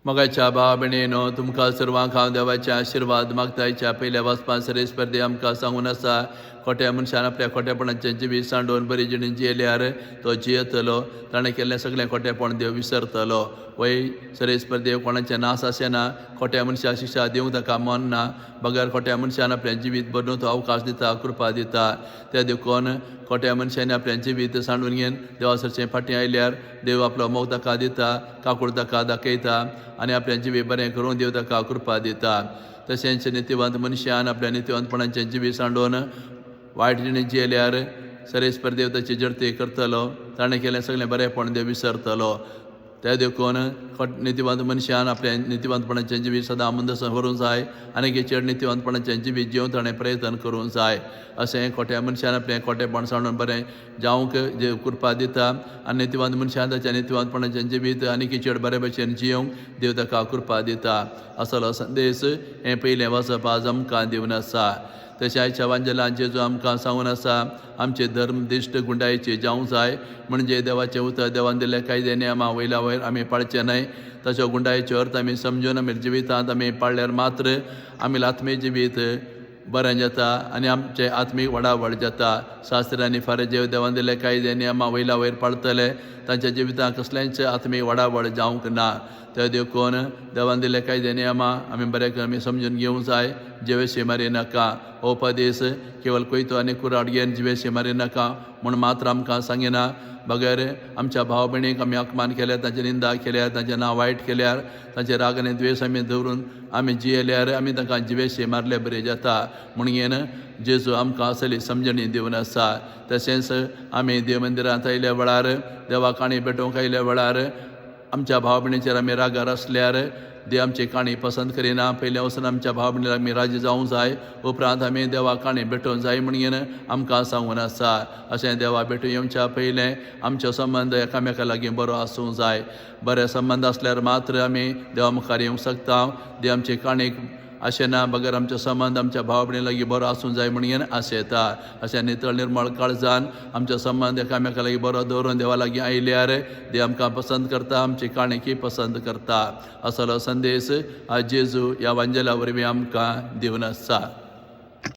मोगाच्या भावा भयणीनो तुमकां सर्वांक हांव देवाचे आशिर्वाद मागतायच्या पयल्या वचपा सरे स्पर्धे आमकां सांगून आसा खोट्या मनशान आपल्या खोटेपणाचें जिवीत सांडोवन बरी जिणी जियेल्यार तो जियेतलो ताणें केल्लें सगळें खोटेपण देव विसरतलो वय सरे स्पर्धे कोणाचें नास आसेना खोट्या मनशाक शिक्षा दिवंक ताका मन ना बगर खोट्या मनशान आपलें जिवीत बदलून तो अवकाश दिता कृपा दिता ते देखून खोट्या मनशांनी आपलें जिवीत सांडून घेवन देवा सरचें फाटीं आयल्यार देव आपलो मोग ताका दिता काकूळ ताका दाखयता आनी आपलें जिवीत बरें करून देव ताका कृपा दिता तशेंच नितिवंत मनशान आपल्या नितिवंतपणाचें जिवीत सांडून वायट जिणें जियेल्यार सरेस्पर देव ताची जडती करतलो ताणें केलें सगळें बरेंपण देव विसरतलो ते देखून नितिवंत मनशान आपल्या नितिवंतपणाचें जिवीत सदां आनंदान व्हरूंक जाय आनी चड नितिवंतपणाचें जिवीत जिवन ताणें प्रयत्न करूंक जाय अशें खोट्या मनशान आपलें खोटेपण सांडून बरें जावंक जे कृपा दिता आनी नितिवंत मनशान ताच्या नितिवंतपणाचें जिवीत आनी चड बरे भशेन जियोंक देव ताका कृपा दिता असलो संदेश हें पयलें वचप आज आमकां दिवन आसा तशें आयच्या वांजलांत जेजू आमकां सांगून आसा आमचे धर्मदिश्ट गुंडायेचे जावंक जाय म्हणजे देवाचें उतर देवान दिल्ले कायदे नेमा वयल्या वयर आमी पाळचे न्हय तसो गुंडायेचो अर्थ आमी समजून आमी जिवितांत आमी पाळल्यार मात्र आमी आत्मीय जिवीत बरें जाता आनी आमचें आत्मीक वडावड जाता शास्त्रांनी फार जे देवान दिल्ले कायदे नेमा वयल्या वयर पाळटले तांच्या जिवितांत कसलेंच आत्मीक वडावड जावंक ना ते देखून देवान दिल्ले कायदे नेमा आमी बरें आमी समजून घेवंक जाय जिवेशी मारी नाका हो उपदेश केवळ कोयतो आनी कुराड घेवन जिवेशी मारी नाका म्हूण मात्र आमकां सांगिना बगर आमच्या भाव भयणीक आमी अपमान केल्यार तांची निंदा केल्यार तांचें नांव वायट केल्यार तांचे राग आनी द्वेश आमी दवरून आमी जियेल्यार आमी तांकां जिवेशी मारले बरें जाता म्हणून जेजू आमकां असली समजणी दिवन आसा तशेंच आमी देव मंदिरांत आयल्या वेळार देवा काणी भेटोवंक आयल्या वेळार आमच्या भाव भयणीचेर आमी रागार आसल्यार देव आमची काणी पसंत करिना पयले वचून आमच्या भाव भयणीक आमी राजी जावंक जाय उपरांत आमी देवा काणी भेटोवंक जाय म्हणून आमकां सांगून आसा अशें देवा भेटूं येवच्या पयलें आमचो संबंद एकामेका लागीं बरो आसूंक जाय बरे संबंद आसल्यार मात्र आमी देवा मुखार येवंक शकता देव आमची काणीक अशें ना बगर आमचो संबंद आमच्या भाव भयणी लागीं बरो आसूंक जाय म्हणून आशेता अशें नितळ निर्मळ काळजान आमचो संबंद एकामेका लागीं बरो दवरून देवा लागीं आयल्यार देव आमकां पसंत करता आमची काणीकी पसंत करता असलो संदेश आज जेजू ह्या वांजेला वरवीं आमकां दिवन आसा.